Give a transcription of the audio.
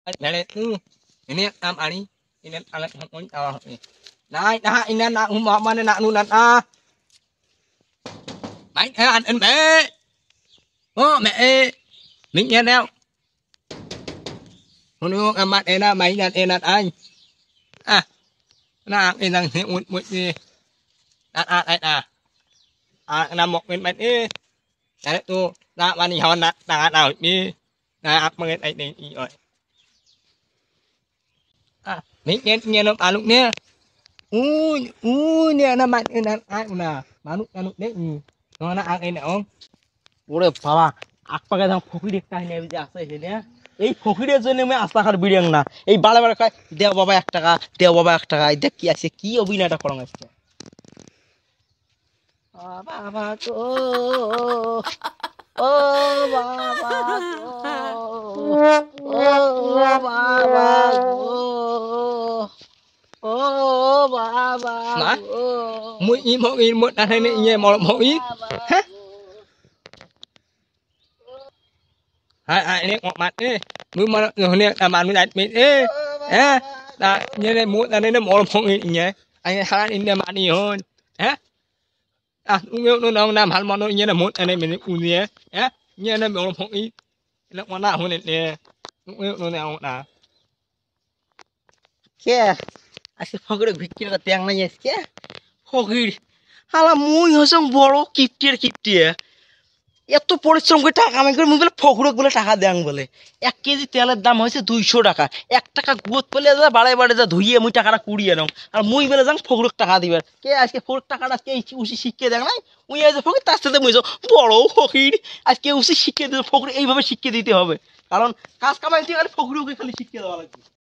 Mẹ ini am ani ini alat ngomong awak ni. Nai dah ini nak rumah mana nak nunan ah. Mai anh mẹ. Ô mẹ. Mình nghe nào. Hôm nay em mặt em là mày nhận em là anh. À. Là em đang hiện một gì. Anh à. À nằm một bên bên đi. Đấy tu đã bạn đi hòn đã nào đi. Đã áp mấy cái này đi rồi. À mình nghe nó à lúc nè. Nè nó bạn em là ai mà. Mà lúc đấy nó là ai này không? ওরে বাবা আকপাকে যখন ফকির একটা নেবে যে আসে এখানে এই ফকিরের জন্য আমি আস্তা খার বিড়িয়াং না এই বালে বালে কয় দেও বাবা 1 টাকা দেও বাবা 1 টাকা দেখ কি আছে কি অভিনয়টা করং আজকে বাবা গো ও বাবা গো ও বাবা গো ও বাবা Mà mũi im một in một anh này nghe một ít. Hả? Ai này ngọc mặt đi. Mũi mà người này làm ăn mới đặt mình đi. Hả? Đã như này mũi là nó một ít nhỉ. Anh hai in làm ăn nhiều hơn. Hả? À nó làm hẳn món nó như là mũi anh này mình uống gì hả? Như này một ít. Nó món nào hơn này. Nó nào nào. কে আজকে ফকিরে ভিক্ষির কথা ট্যাং নাই আজকে ফকির হালা মুই হসং বড় কিপটিয়ে এত পরিশ্রম করে টাকা কামাই করে মুই বলে ফকিরক বলে টাকা দেন বলে 1 কেজি তেলের দাম হয়েছে 200 টাকা 1 টাকা গুত পেলে যা বাড়ায় যা ধুইয়ে মুই টাকাটা কুড়িয়ে নাও আর মুই বলে যাং ফকিরক টাকা দিবার কে আজকে ফকির টাকাটা কে উসি শিখিয়ে দেন নাই মুই আজ ফকির তার সাথে মুই বড় ফকির আজকে উসি শিখিয়ে দিতে ফকির এইভাবে শিখিয়ে দিতে হবে কারণ কাজ কামাই দিয়ে গেলে ফকিরকে খালি শিখিয়ে দেওয়া লাগবে